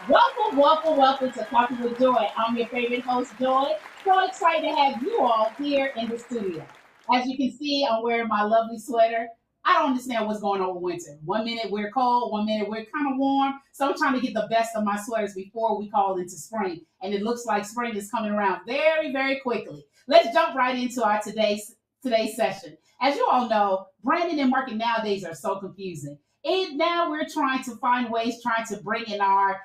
Welcome to Coffee with Joy. I'm your favorite host, Joy. So excited to have you all here in the studio. As you can see, I'm wearing my lovely sweater. I don't understand what's going on with winter. 1 minute we're cold, 1 minute we're kind of warm. So I'm trying to get the best of my sweaters before we call into spring. And it looks like spring is coming around very, very quickly. Let's jump right into our today's session. As you all know, branding and marketing nowadays are so confusing. And now we're trying to find ways, trying to bring in our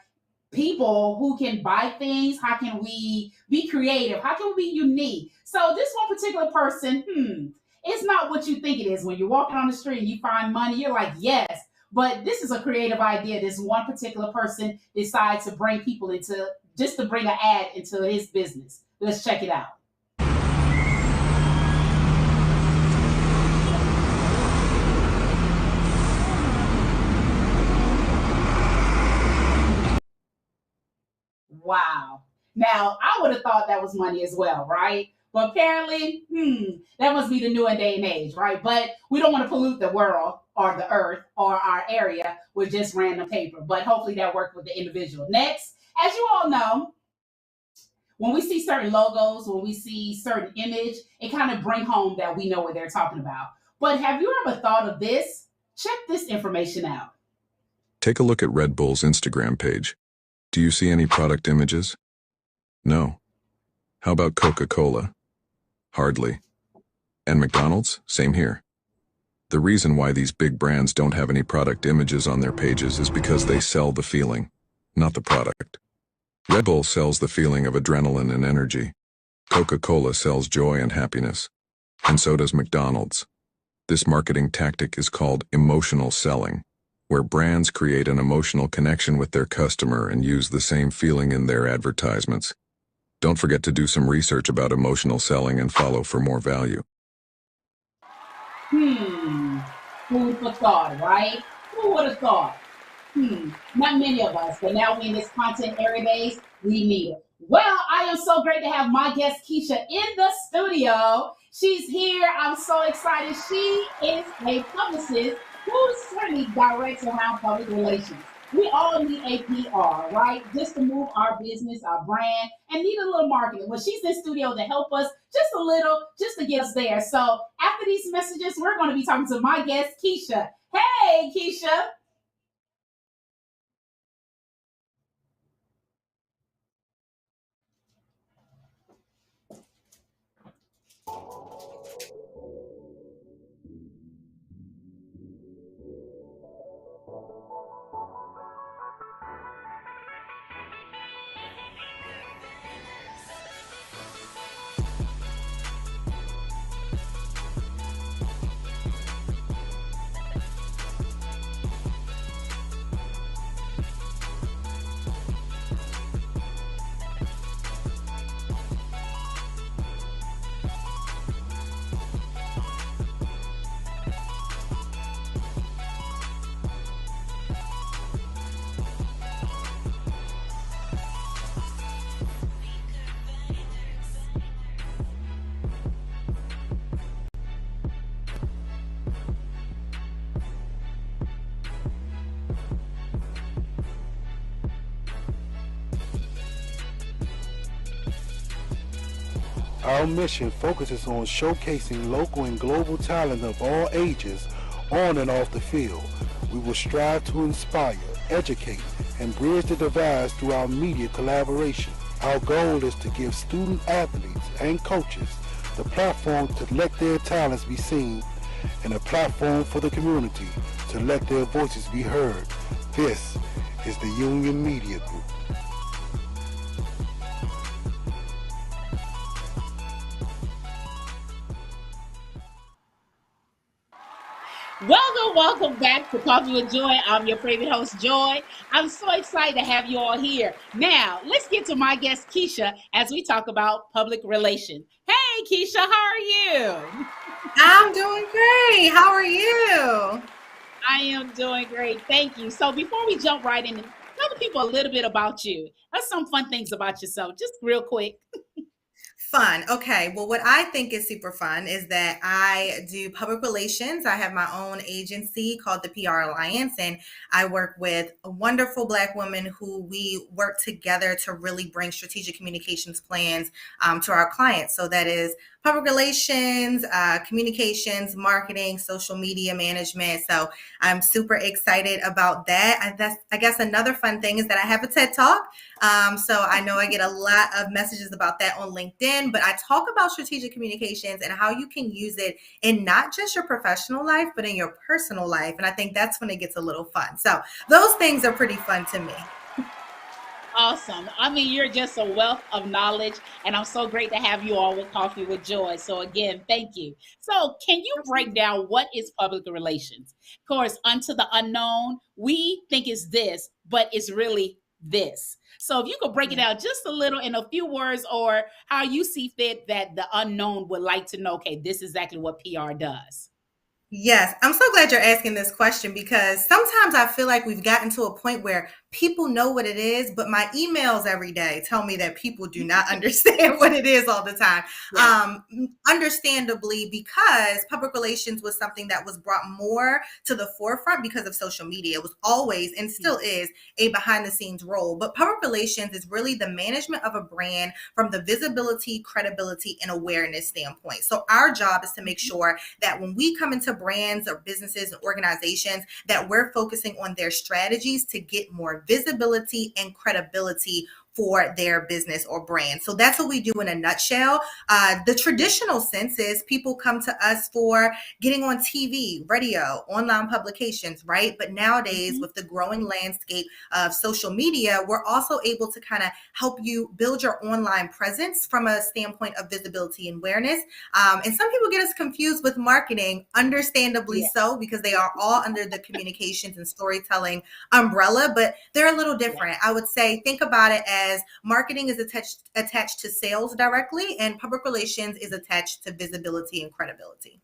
people who can buy things. How can we be creative? How can we be unique? So this one particular person, it's not what you think it is. When you're walking on the street and you find money, you're like, yes. But this is a creative idea. This one particular person decides to bring people into just to bring an ad into his business. Let's check it out. Wow. Now, I would have thought that was money as well, right? But apparently, that must be the new and day and age, right? But we don't want to pollute the world or the earth or our area with just random paper. But hopefully that worked with the individual. Next, as you all know, when we see certain logos, when we see certain image, it kind of bring home that we know what they're talking about. But have you ever thought of this? Check this information out. Take a look at Red Bull's Instagram page. Do you see any product images? No. How about Coca-Cola? Hardly. And McDonald's? Same here. The reason why these big brands don't have any product images on their pages is because they sell the feeling, not the product. Red Bull sells the feeling of adrenaline and energy. Coca-Cola sells joy and happiness. And so does McDonald's. This marketing tactic is called emotional selling, where brands create an emotional connection with their customer and use the same feeling in their advertisements. Don't forget to do some research about emotional selling and follow for more value. Food for thought, right? Who would have thought? Not many of us, but now we in this content area days, we need it. Well, I am so great to have my guest Keisha in the studio. She's here. I'm so excited. She is a publicist who certainly directs around public relations. We all need a PR, right? Just to move our business, our brand, and need a little marketing. Well, she's in studio to help us just a little, just to get us there. So after these messages, we're going to be talking to my guest, Keisha. Hey, Keisha. Our mission focuses on showcasing local and global talent of all ages on and off the field. We will strive to inspire, educate, and bridge the divides through our media collaboration. Our goal is to give student athletes and coaches the platform to let their talents be seen and a platform for the community to let their voices be heard. This is the Union Media Group. Welcome back to Coffee with Joy. I'm your favorite host, Joy. I'm so excited to have you all here. Now, let's get to my guest, Keisha, as we talk about public relations. Hey, Keisha, how are you? I'm doing great. How are you? I am doing great. Thank you. So, before we jump right in, tell the people a little bit about you. That's some fun things about yourself, just real quick. Fun. Okay. Well, what I think is super fun is that I do public relations. I have my own agency called the PR Alliance, and I work with a wonderful Black women who we work together to really bring strategic communications plans to our clients. So that is public relations, communications, marketing, social media management. So I'm super excited about that. I guess another fun thing is that I have a TED Talk. So I know I get a lot of messages about that on LinkedIn, but I talk about strategic communications and how you can use it in not just your professional life, but in your personal life. And I think that's when it gets a little fun. So those things are pretty fun to me. Awesome. I mean, you're just a wealth of knowledge, and I'm so great to have you all with Coffee with Joy. So, again, thank you. So, can you break Absolutely. down what is public relations? Of course, unto the unknown, we think it's this, but it's really this. So, if you could break it Yeah. down just a little in a few words, or how you see fit that the unknown would like to know, okay, this is exactly what PR does. Yes, I'm so glad you're asking this question because sometimes I feel like we've gotten to a point where people know what it is, but my emails every day tell me that people do not understand what it is all the time. Yes. Understandably, because public relations was something that was brought more to the forefront because of social media. It was always and still is a behind the scenes role, but public relations is really the management of a brand from the visibility, credibility, and awareness standpoint. So our job is to make sure that when we come into brands or businesses and organizations, that we're focusing on their strategies to get more visibility and credibility for their business or brand. So that's what we do in a nutshell. The traditional sense is people come to us for getting on TV, radio, online publications, right? But nowadays, Mhm. with the growing landscape of social media, we're also able to kind of help you build your online presence from a standpoint of visibility and awareness. And some people get us confused with marketing, understandably Yeah. so, because they are all under the communications and storytelling umbrella, but they're a little Yeah. different. I would say think about it as marketing is attached to sales directly, and public relations is attached to visibility and credibility.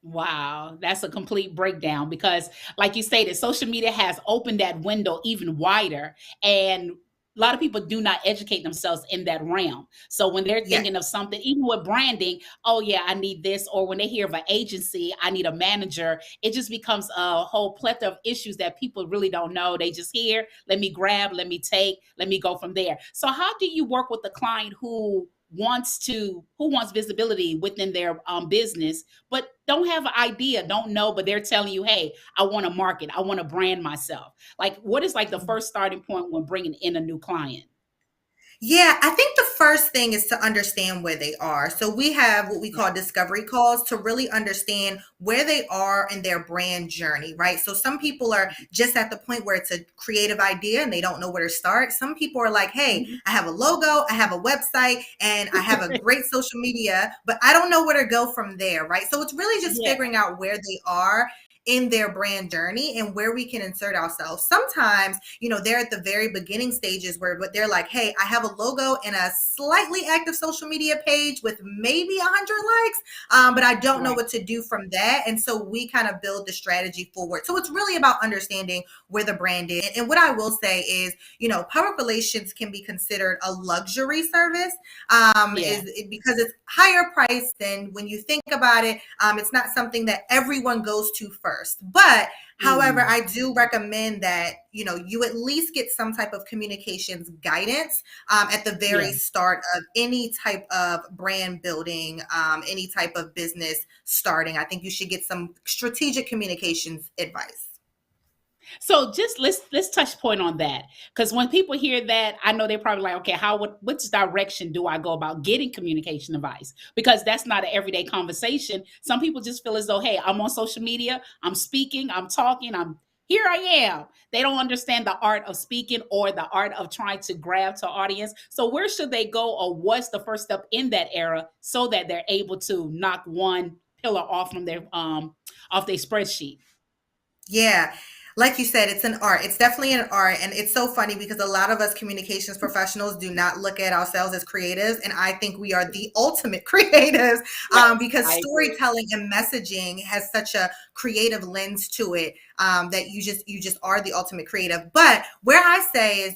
Wow, that's a complete breakdown because, like you stated, social media has opened that window even wider, and a lot of people do not educate themselves in that realm. So when they're Yes. thinking of something, even with branding, oh yeah, I need this, or when they hear of an agency, I need a manager. It just becomes a whole plethora of issues that people really don't know. They just hear, let me grab, let me take, let me go from there. So how do you work with the client who wants visibility within their business but don't have an idea, don't know, but they're telling you, hey, I want to market, I want to brand myself. Like, what is like the first starting point when bringing in a new client? Yeah, I think the first thing is to understand where they are. So we have what we Yeah. call discovery calls to really understand where they are in their brand journey, right? So some people are just at the point where it's a creative idea and they don't know where to start. Some people are like, hey, Mhm. I have a logo, I have a website, and I have a great social media, but I don't know where to go from there, right? So it's really just Yeah. figuring out where they are in their brand journey and where we can insert ourselves. Sometimes, they're at the very beginning stages where they're like, hey, I have a logo and a slightly active social media page with maybe 100 likes, but I don't know Right. what to do from that. And so we kind of build the strategy forward. So it's really about understanding where the brand is. And what I will say is, public relations can be considered a luxury service, Yeah. because it's higher priced than when you think about it. It's not something that everyone goes to first. But however, Mm. I do recommend that, you at least get some type of communications guidance at the Yeah. very start of any type of brand building, any type of business starting. I think you should get some strategic communications advice. So just let's touch point on that, because when people hear that, I know they're probably like, okay, which direction do I go about getting communication advice? Because that's not an everyday conversation. Some people just feel as though, hey, I'm on social media, I'm speaking, I'm talking, I'm here, I am. They don't understand the art of speaking or the art of trying to grab to audience. So where should they go, or what's the first step in that era so that they're able to knock one pillar off from their off their spreadsheet? Yeah. Like you said, it's an art. It's definitely an art. And it's so funny because a lot of us communications professionals do not look at ourselves as creatives. And I think we are the ultimate creatives, Yes, because I agree. storytelling and messaging has such a creative lens to it, that you just are the ultimate creative. But where I say is,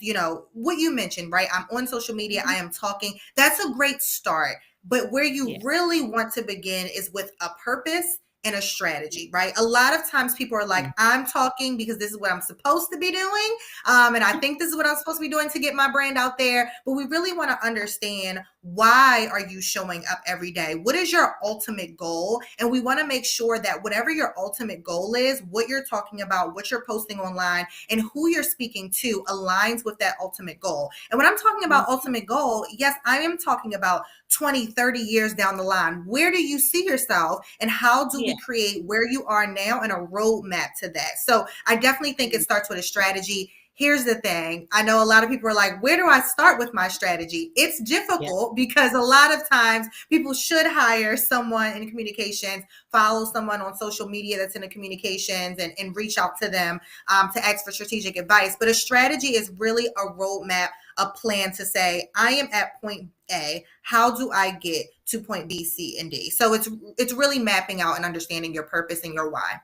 what you mentioned, right? I'm on social media, I Mhm. am talking. That's a great start. But where you Yeah. really want to begin is with a purpose and a strategy, right? A lot of times people are like, Mhm. I'm talking because this is what I'm supposed to be doing. And I think this is what I'm supposed to be doing to get my brand out there. But we really want to understand, why are you showing up every day? What is your ultimate goal? And we want to make sure that whatever your ultimate goal is, what you're talking about, what you're posting online, and who you're speaking to aligns with that ultimate goal. And when I'm talking about Mhm. ultimate goal, yes, I am talking about 20, 30 years down the line. Where do you see yourself, and how do Yeah. we create where you are now and a roadmap to that? So I definitely think it Mhm. starts with a strategy. Here's the thing. I know a lot of people are like, where do I start with my strategy? It's Yeah. difficult because a lot of times people should hire someone in communications, follow someone on social media that's in the communications, and reach out to them, to ask for strategic advice. But a strategy is really a roadmap, a plan to say, I am at point A. How do I get to point B, C, and D? So it's really mapping out and understanding your purpose and your why.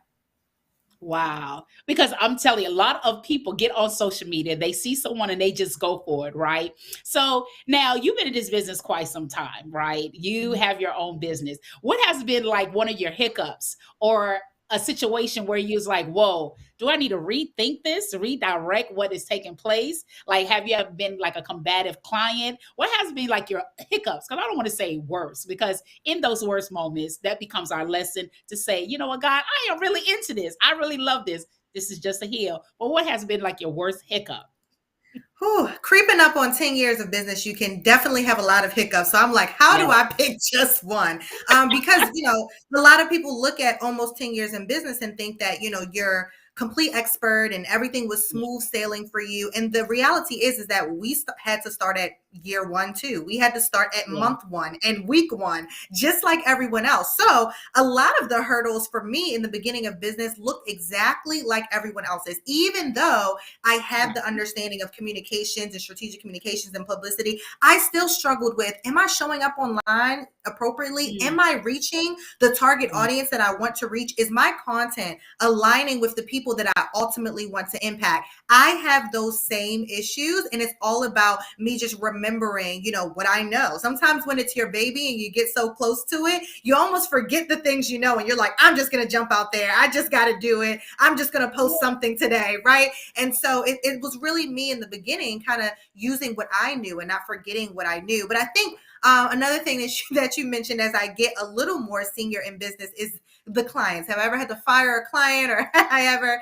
Wow. Because I'm telling you, a lot of people get on social media, they see someone and they just go for it, right? So now you've been in this business quite some time, right? You have your own business. What has been like one of your hiccups, or a situation where you was like, whoa, do I need to rethink this, redirect what is taking place? Like, have you ever been like a combative client? What has been like your hiccups? Because I don't want to say worse, because in those worst moments, that becomes our lesson to say, you know what, God, I am really into this. I really love this. This is just a hill. But what has been like your worst hiccup? Whew, creeping up on 10 years of business, you can definitely have a lot of hiccups. So I'm like, how Yeah. do I pick just one? Because, a lot of people look at almost 10 years in business and think that, you're complete expert and everything was Yeah. smooth sailing for you. And the reality is that we had to start at year one, too. We had to start at Yeah. month one and week one, just like everyone else. So a lot of the hurdles for me in the beginning of business look exactly like everyone else's, even though I had the Right. understanding of communications and strategic communications and publicity. I still struggled with, am I showing up online appropriately? Mm. Am I reaching the target Yeah. audience that I want to reach? Is my content aligning with the people that I ultimately want to impact? I have those same issues, and it's all about me just remembering, what I know. Sometimes when it's your baby and you get so close to it, you almost forget the things you know, and you're like, I'm just going to jump out there. I just got to do it. I'm just going to post something today, right? And so it was really me in the beginning, kind of using what I knew and not forgetting what I knew. But I think another thing that you mentioned, as I get a little more senior in business, is the clients. Have I ever had to fire a client, or have I ever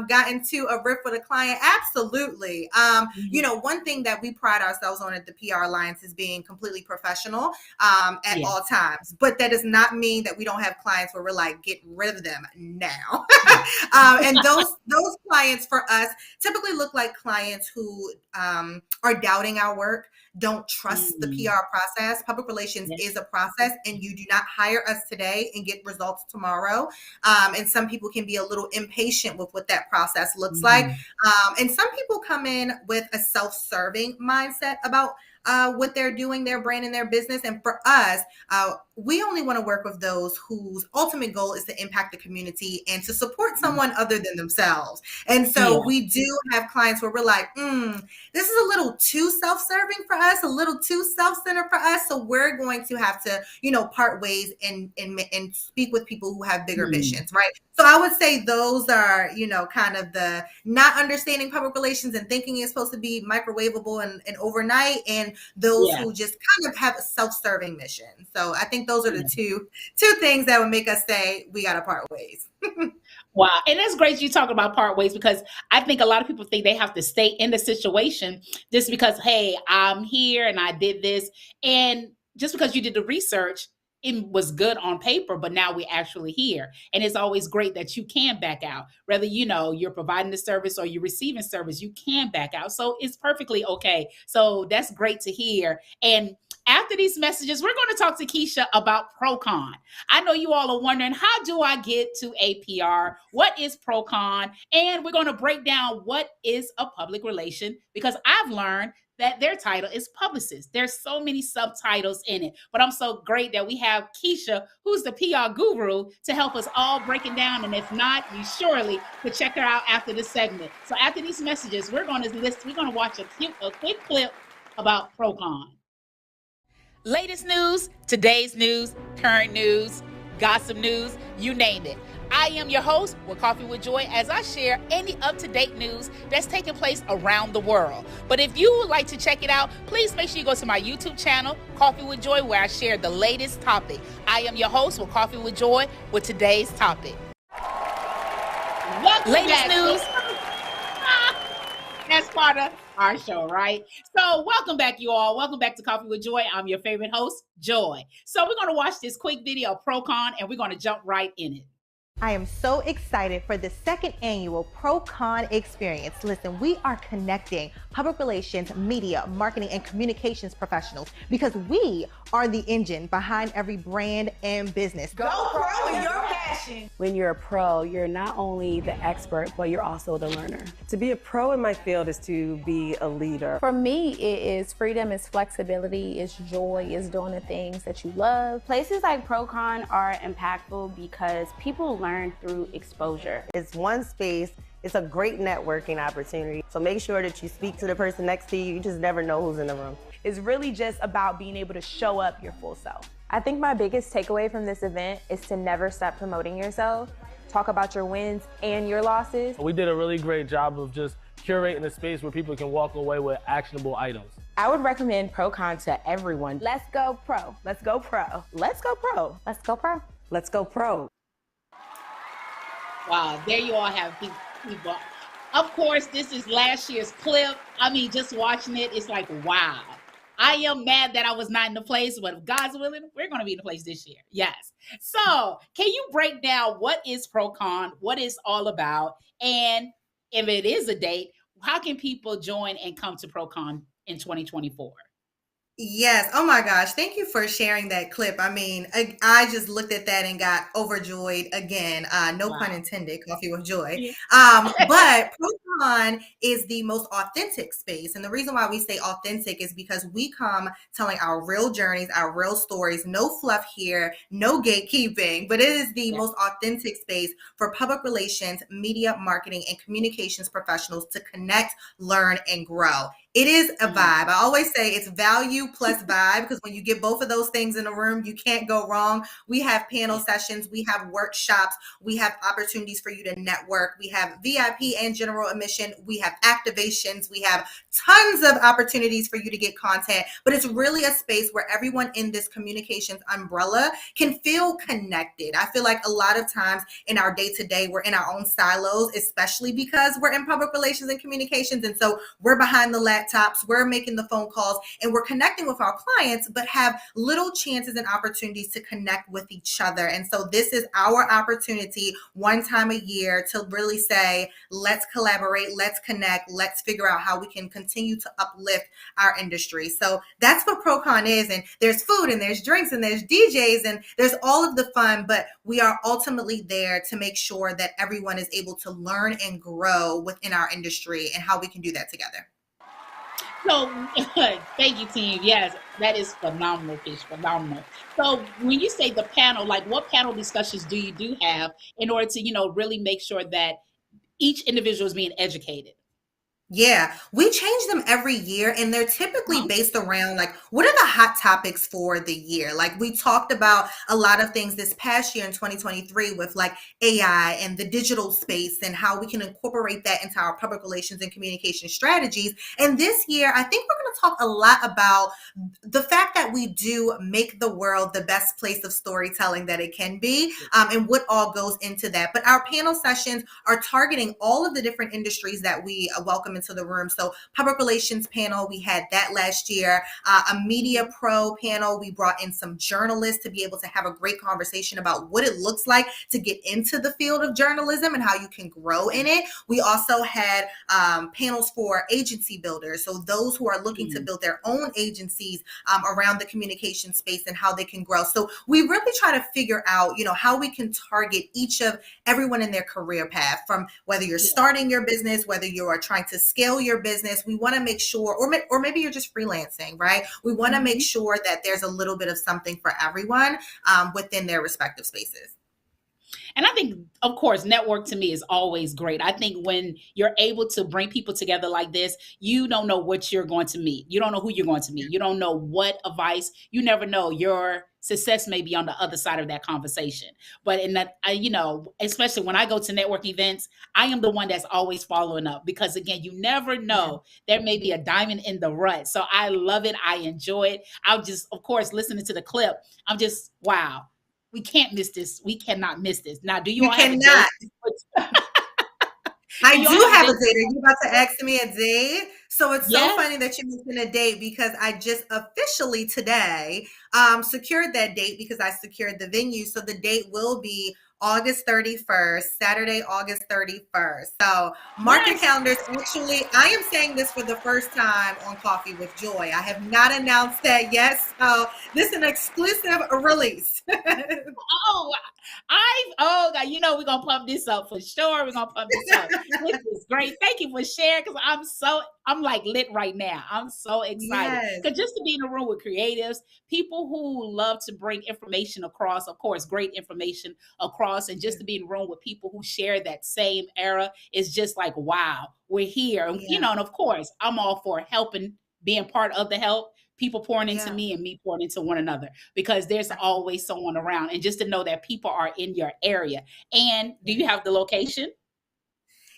got into a rift with a client? Absolutely. Mhm. One thing that we pride ourselves on at the PR Alliance is being completely professional at Yeah. all times. But that does not mean that we don't have clients where we're like, get rid of them now. Yeah. And those clients for us typically look like clients who are doubting our work, don't trust the Mm. PR process. Public relations Yeah. is a process, and you do not hire us today and get results tomorrow. And some people can be a little impatient with what that process looks like. Mhm. And some people come in with a self-serving mindset about what they're doing, their brand and their business. And for us, we only want to work with those whose ultimate goal is to impact the community and to support Mm. someone other than themselves. And so Yeah. we do have clients where we're like, this is a little too self-serving for us, a little too self-centered for us. So we're going to have to, part ways and speak with people who have bigger Mm. visions, right? So I would say those are, kind of the not understanding public relations and thinking it's supposed to be microwavable and overnight, and those Yeah. who just kind of have a self-serving mission. So I think those are the Yeah. two things that would make us say we got to part ways. Wow. And that's great you talk about part ways, because I think a lot of people think they have to stay in the situation just because, hey, I'm here and I did this. And just because you did the research, it was good on paper, but now we're actually here. And it's always great that you can back out. Whether you're providing the service or you're receiving service, you can back out. So it's perfectly okay. So that's great to hear. And After these messages, we're going to talk to Keisha about PRocon. I know you all are wondering, how do I get to APR? What is PRocon? And we're going to break down what is a public relation, because I've learned that their title is publicist. There's so many subtitles in it, but I'm so great that we have Keisha, who's the PR guru, to help us all break it down. And if not, you surely could check her out after this segment. So after these messages, we're going to watch a quick clip about PRocon. Latest news, today's news, current news, gossip news, you name it. I am your host with Coffee with Joy, as I share any up-to-date news that's taking place around the world. But if you would like to check it out, please make sure you go to my YouTube channel, Coffee with Joy, where I share the latest topic. I am your host with Coffee with Joy with today's topic. Latest news. That's part of our show, right? So welcome back, you all. Welcome back to Coffee with Joy. I'm your favorite host, Joy. So we're going to watch this quick video of PRocon, and we're going to jump right in it. I am so excited for the second annual PRocon experience. Listen, we are connecting public relations, media, marketing, and communications professionals because we are the engine behind every brand and business. Go pro with your passion. When you're a pro, you're not only the expert, but you're also the learner. To be a pro in my field is to be a leader. For me, it is freedom, it's flexibility, it's joy, it's doing the things that you love. Places like PRocon are impactful because people learn through exposure. It's one space. It's a great networking opportunity. So make sure that you speak to the person next to you. You just never know who's in the room. It's really just about being able to show up your full self. I think my biggest takeaway from this event is to never stop promoting yourself. Talk about your wins and your losses. We did a really great job of just curating a space where people can walk away with actionable items. I would recommend PRocon to everyone. Let's go pro. Let's go pro. Let's go pro. Let's go pro. Let's go pro. Wow, there you all have people. Of course, this is last year's clip. I mean, just watching it, it's like, wow. I am mad that I was not in the place, but if God's willing, we're going to be in the place this year. Yes. So can you break down what is PRocon, what it's all about, and if it is a date, how can people join and come to PRocon in 2024? Yes. Oh my gosh. Thank you for sharing that clip. I mean, I just looked at that and got overjoyed again. No Wow. pun intended, coffee with joy. Yeah. But PRocon is the most authentic space. And the reason why we say authentic is because we come telling our real journeys, our real stories, no fluff here, no gatekeeping, but it is the most authentic space for public relations, media, marketing, and communications professionals to connect, learn, and grow. It is a vibe. I always say it's value plus vibe, because when you get both of those things in a room, you can't go wrong. We have panel sessions, we have workshops, we have opportunities for you to network, we have VIP and general admission, we have activations, we have tons of opportunities for you to get content, but it's really a space where everyone in this communications umbrella can feel connected. I feel like a lot of times in our day-to-day, we're in our own silos, especially because we're in public relations and communications. And so we're behind the laptops, we're making the phone calls, and we're connecting with our clients, but have little chances and opportunities to connect with each other. And so this is our opportunity one time a year to really say, let's collaborate, let's connect, let's figure out how we can continue to uplift our industry. So that's what PRocon is. And there's food and there's drinks and there's DJs and there's all of the fun, but we are ultimately there to make sure that everyone is able to learn and grow within our industry and how we can do that together. So thank you, team. Yes, that is phenomenal, Fish. Phenomenal. So when you say the panel, like what panel discussions do you have in order to, really make sure that each individual is being educated? Yeah, we change them every year, and they're typically based around like, what are the hot topics for the year? Like we talked about a lot of things this past year in 2023 with like AI and the digital space and how we can incorporate that into our public relations and communication strategies. And this year, I think we're going to talk a lot about the fact that we do make the world the best place of storytelling that it can be, and what all goes into that. But our panel sessions are targeting all of the different industries that we welcome into into the room. So public relations panel, we had that last year. A media pro panel, we brought in some journalists to be able to have a great conversation about what it looks like to get into the field of journalism and how you can grow in it. We also had panels for agency builders. So those who are looking to build their own agencies around the communication space and how they can grow. So we really try to figure out, how we can target each of everyone in their career path, from whether you're starting your business, whether you are trying to scale your business. We want to make sure, or maybe you're just freelancing, right? We want to make sure that there's a little bit of something for everyone within their respective spaces. And I think, of course, network to me is always great. I think when you're able to bring people together like this, you don't know what you're going to meet. You don't know who you're going to meet. You don't know what advice. You never know. Your success may be on the other side of that conversation. But in that, especially when I go to network events, I am the one that's always following up because, again, you never know. There may be a diamond in the rut. So I love it. I enjoy it. I'm just, of course, listening to the clip. I'm just, wow. We can't miss this. We cannot miss this. Now, do you all have a date? I do have a date. Are you about to ask me a date? So it's so funny that you mentioned a date because I just officially today secured that date because I secured the venue. So the date will be August 31st, Saturday, August 31st. So mark your calendars. Actually, I am saying this for the first time on Coffee with Joy. I have not announced that yet. So this is an exclusive release. God, we're gonna pump this up for sure. We're gonna pump this up. This is great. Thank you for sharing because I'm like lit right now. I'm so excited because just to be in a room with creatives, people who love to bring information across, of course, great information across, and just to be in a room with people who share that same era is just like, wow, we're here. And of course, I'm all for helping, being part of the help. People pouring into me and me pouring into one another because there's always someone around. And just to know that people are in your area. And do you have the location?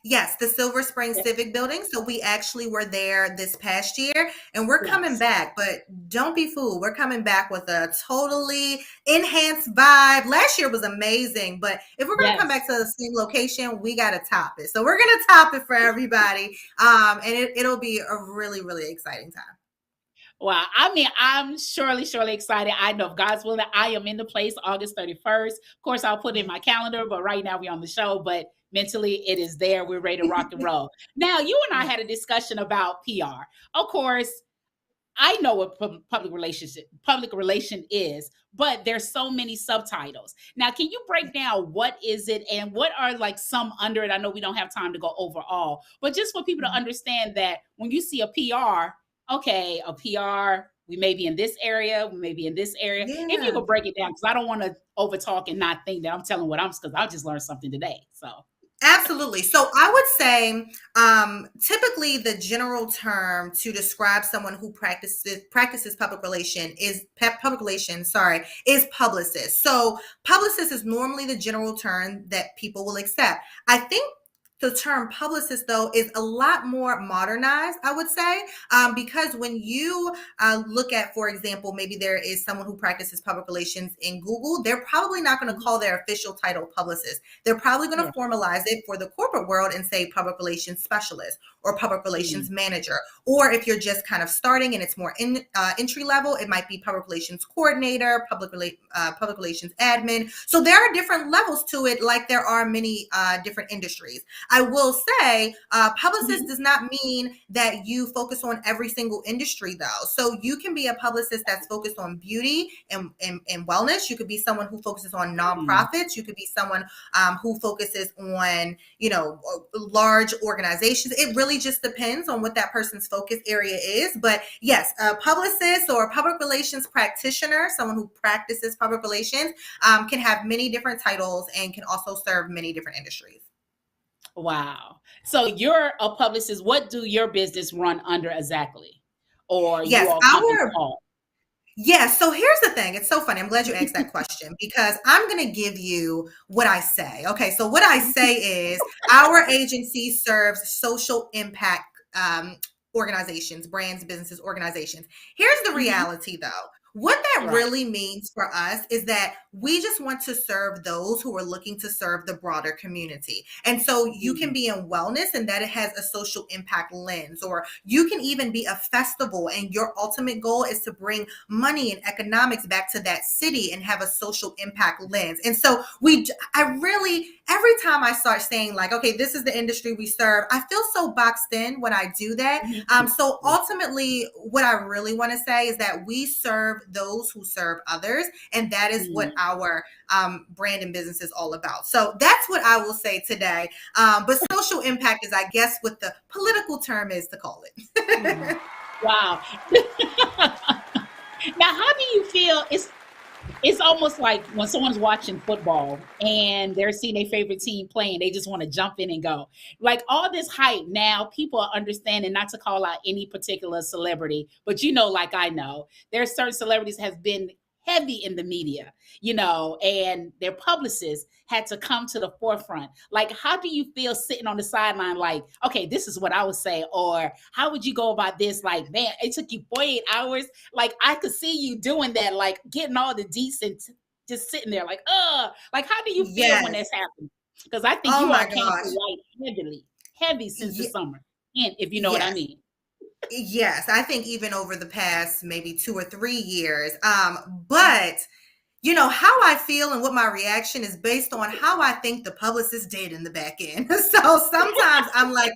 Yes, the Silver Spring Civic Building. So we actually were there this past year and we're coming back, but don't be fooled. We're coming back with a totally enhanced vibe. Last year was amazing, but if we're going to come back to the same location, we got to top it. So we're going to top it for everybody. And it'll be a really, really exciting time. Wow. I mean, I'm surely excited. I know if God's willing, I am in the place August 31st. Of course, I'll put it in my calendar, but right now we're on the show, but mentally it is there. We're ready to rock and roll. Now, you and I had a discussion about PR. Of course, I know what public relation is, but there's so many subtitles. Now, can you break down what is it and what are like some under it? I know we don't have time to go over all, but just for people to understand that when you see a PR, okay, a PR, we may be in this area, we may be in this area. If you could break it down, because I don't want to over talk and not think that I'm telling what because I just learned something today. So. Absolutely. So I would say typically the general term to describe someone who practices public relations is publicist. So publicist is normally the general term that people will accept. I think the term publicist, though, is a lot more modernized, I would say, because when you look at, for example, maybe there is someone who practices public relations in Google, they're probably not going to call their official title publicist. They're probably going to formalize it for the corporate world and say public relations specialist or public relations manager. Or if you're just kind of starting and it's more entry level, it might be public relations coordinator, public relations admin. So there are different levels to it, like there are many different industries. I will say publicist does not mean that you focus on every single industry, though. So you can be a publicist that's focused on beauty and wellness. You could be someone who focuses on nonprofits. You could be someone who focuses on, large organizations. It really just depends on what that person's focus area is. But yes, a publicist or a public relations practitioner, someone who practices public relations, can have many different titles and can also serve many different industries. Wow. So you're a publicist. What do your business run under exactly? Or yes, you all so here's the thing. It's so funny. I'm glad you asked that question because I'm going to give you what I say. Okay. So what I say is our agency serves social impact organizations, brands, businesses, organizations. Here's the reality though. What that Right. really means for us is that we just want to serve those who are looking to serve the broader community. And so you can be in wellness and that it has a social impact lens, or you can even be a festival and your ultimate goal is to bring money and economics back to that city and have a social impact lens. And so I really, every time I start saying like, okay, this is the industry we serve, I feel so boxed in when I do that. So ultimately, what I really want to say is that we serve those who serve others, and that is what our brand and business is all about. So that's what I will say today. But social impact is, I guess, what the political term is to call it. Wow. Now, how do you feel? It's almost like when someone's watching football and they're seeing their favorite team playing, they just want to jump in and go. Like all this hype now, people are understanding not to call out any particular celebrity, but like I know, there are certain celebrities have been heavy in the media, and their publicists had to come to the forefront. Like, how do you feel sitting on the sideline? Like, okay, this is what I would say, or how would you go about this? Like, man, it took you 48 hours. Like, I could see you doing that, like getting all the decent, just sitting there, like, like, how do you feel when Yes. that's happening? Because I think Oh you all my came to gosh. light heavy since the summer, and if you know what I Yes. mean. Yes, I think even over the past maybe 2 or 3 years. But how I feel and what my reaction is based on how I think the publicist did in the back end. So sometimes I'm like,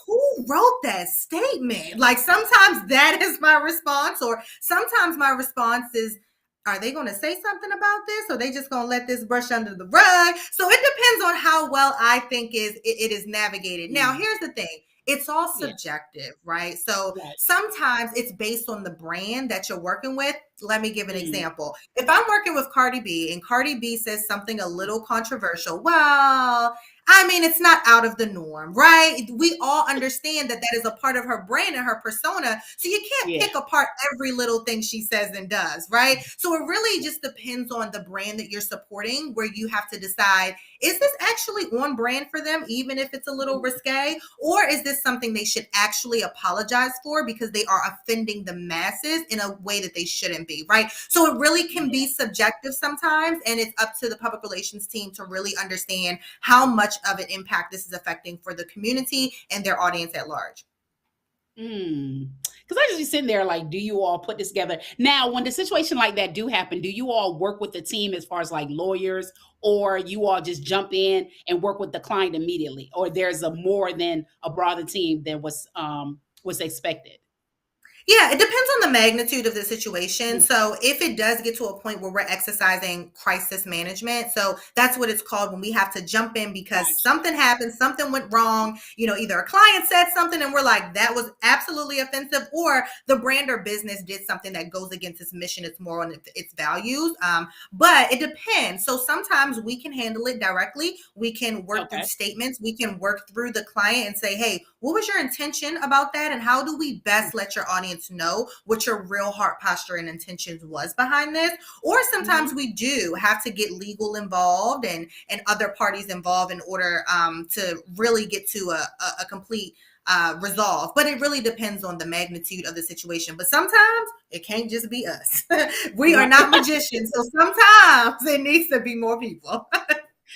who wrote that statement? Like sometimes that is my response, or sometimes my response is, are they going to say something about this, or they just going to let this brush under the rug? So it depends on how well I think it is navigated. Now, here's the thing. It's all subjective, right? So sometimes it's based on the brand that you're working with. Let me give an example. If I'm working with Cardi B and Cardi B says something a little controversial, well, I mean, it's not out of the norm, right? We all understand that that is a part of her brand and her persona. So you can't pick apart every little thing she says and does, right? So it really just depends on the brand that you're supporting, where you have to decide, is this actually on brand for them, even if it's a little risque? Or is this something they should actually apologize for because they are offending the masses in a way that they shouldn't be, right? So it really can be subjective sometimes, and it's up to the public relations team to really understand how much of an impact this is affecting for the community and their audience at large. Because I just be sitting there like, do you all put this together? Now, when the situation like that do happen, do you all work with the team as far as like lawyers, or you all just jump in and work with the client immediately, or there's a more than a broader team than was expected? Yeah, it depends on the magnitude of the situation. So if it does get to a point where we're exercising crisis management, so that's what it's called when we have to jump in because something happened, something went wrong, either a client said something and we're like, that was absolutely offensive, or the brand or business did something that goes against its mission, it's more on its values. But it depends. So sometimes we can handle it directly. We can work through statements. We can work through the client and say, hey, what was your intention about that? And how do we best let your audience know what your real heart posture and intentions was behind this? Or sometimes we do have to get legal involved and other parties involved in order to really get to a complete resolve. But it really depends on the magnitude of the situation. But sometimes it can't just be us. We are not magicians. So sometimes it needs to be more people.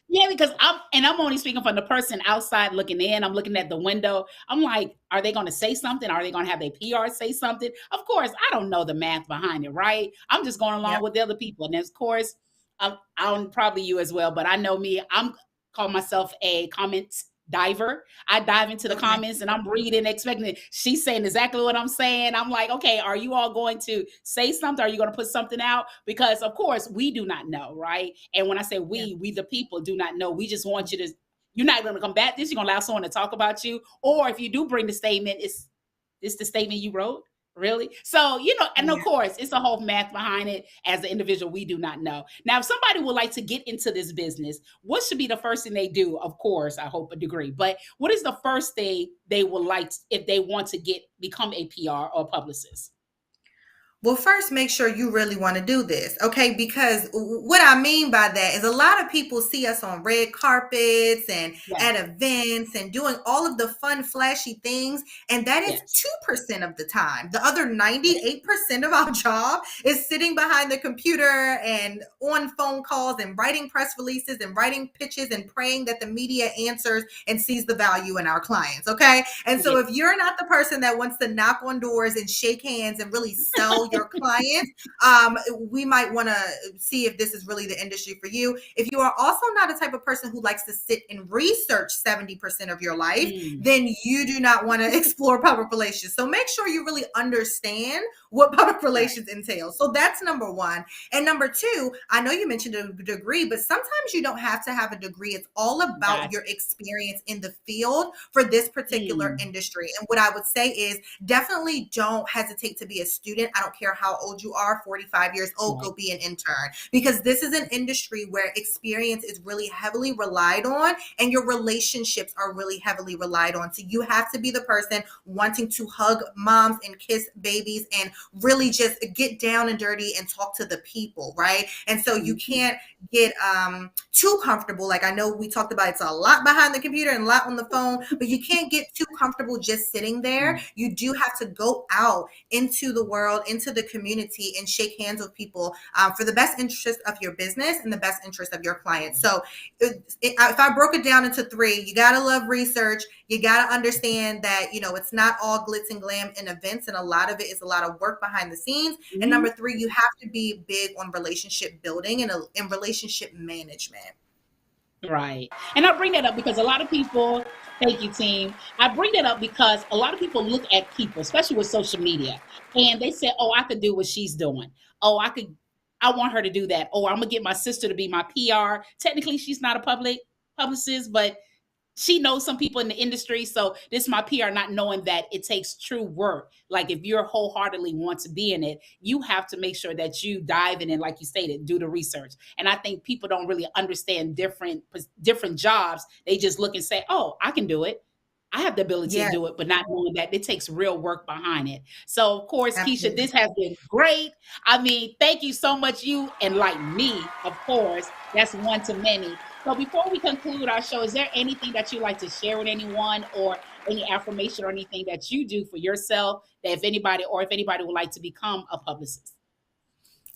Yeah, because I'm only speaking from the person outside looking in. I'm looking at the window. I'm like, are they going to say something? Are they going to have their PR say something? Of course, I don't know the math behind it, right? I'm just going along with the other people. And of course, I'm probably you as well, but I know me. I'm call myself a comments diver. I dive into the comments and I'm reading, expecting it. She's saying exactly what I'm saying. I'm like, okay, are you all going to say something? Are you going to put something out? Because of course we do not know, right? And when I say we the people do not know. We just want you to, you're not going to combat this. You're going to allow someone to talk about you. Or if you do bring the statement, it's the statement you wrote. Really? So, and of course, it's a whole math behind it. As an individual, we do not know. Now, if somebody would like to get into this business, what should be the first thing they do? Of course, I hope a degree, but what is the first thing they would like if they want to become a PR or publicist? Well, first, make sure you really want to do this, okay? Because what I mean by that is a lot of people see us on red carpets and Yes. at events and doing all of the fun, flashy things. And that is Yes. 2% of the time. The other 98% of our job is sitting behind the computer and on phone calls and writing press releases and writing pitches and praying that the media answers and sees the value in our clients, okay? And so Yes. if you're not the person that wants to knock on doors and shake hands and really sell your clients, we might want to see if this is really the industry for you. If you are also not a type of person who likes to sit and research 70% of your life, then you do not want to explore public relations. So make sure you really understand what public relations entails. So that's number one. And number two, I know you mentioned a degree, but sometimes you don't have to have a degree. It's all about your experience in the field for this particular industry. And what I would say is definitely don't hesitate to be a student. I don't care how old you are, 45 years old, go be an intern, because this is an industry where experience is really heavily relied on and your relationships are really heavily relied on. So you have to be the person wanting to hug moms and kiss babies and really just get down and dirty and talk to the people, right? And so you can't get too comfortable. Like, I know we talked about it's a lot behind the computer and a lot on the phone, but you can't get too comfortable just sitting there. You do have to go out into the world, into the community, and shake hands with people for the best interest of your business and the best interest of your clients. So if I broke it down into three, you got to love research. You got to understand that, it's not all glitz and glam in events, and a lot of it is a lot of work behind the scenes. And number three, you have to be big on relationship building and relationship management. Right. And I bring that up because a lot of people, thank you, team. I bring that up because a lot of people look at people, especially with social media, and they say, oh, I could do what she's doing. Oh, I want her to do that. Oh, I'm going to get my sister to be my PR. Technically, she's not a publicist, but she knows some people in the industry. So this is my PR, not knowing that it takes true work. Like, if you're wholeheartedly want to be in it, you have to make sure that you dive in and, like you stated, do the research. And I think people don't really understand different jobs. They just look and say, oh, I can do it. I have the ability to do it, but not knowing that it takes real work behind it. So, of course, Keisha, this has been great. I mean, thank you so much. You enlightened me, of course. That's one to many. So before we conclude our show, is there anything that you'd like to share with anyone, or any affirmation or anything that you do for yourself that if anybody would like to become a publicist?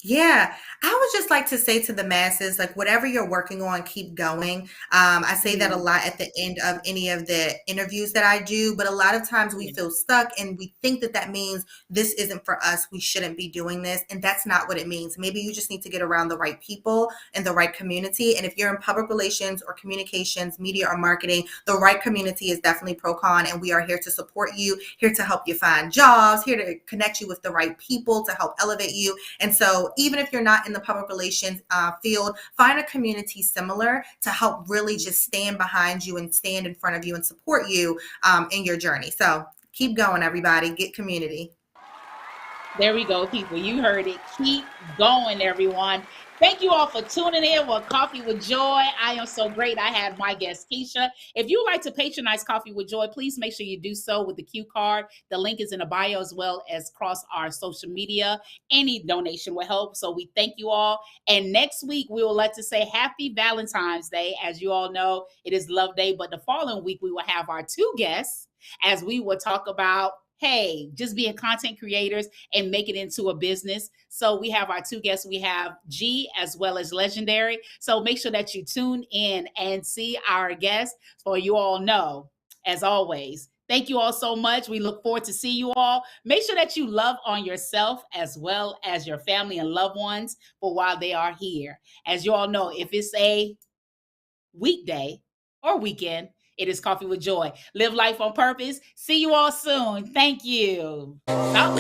Yeah, I would just like to say to the masses, like, whatever you're working on, keep going. I say that a lot at the end of any of the interviews that I do, but a lot of times we feel stuck and we think that that means this isn't for us. We shouldn't be doing this. And that's not what it means. Maybe you just need to get around the right people and the right community. And if you're in public relations or communications, media or marketing, the right community is definitely PRocon. And we are here to support you, here to help you find jobs, here to connect you with the right people to help elevate you. And so even if you're not in the public relations field, find a community similar to help really just stand behind you and stand in front of you and support you in your journey. So keep going, everybody. Get community. There we go, people. You heard it. Keep going, everyone. Thank you all for tuning in with Coffee with Joy. I am so great. I had my guest, Keisha. If you would like to patronize Coffee with Joy, please make sure you do so with the Q card. The link is in the bio, as well as across our social media. Any donation will help. So we thank you all. And next week, we would like to say Happy Valentine's Day. As you all know, it is Love Day. But the following week, we will have our two guests as we will talk about, hey, just being content creators and make it into a business. So we have our two guests. We have G as well as Legendary. So make sure that you tune in and see our guests, so you all know, as always, thank you all so much. We look forward to see you all. Make sure that you love on yourself as well as your family and loved ones for while they are here. As you all know, if it's a weekday or weekend, it is Coffee with Joy. Live life on purpose. See you all soon. Thank you. Stop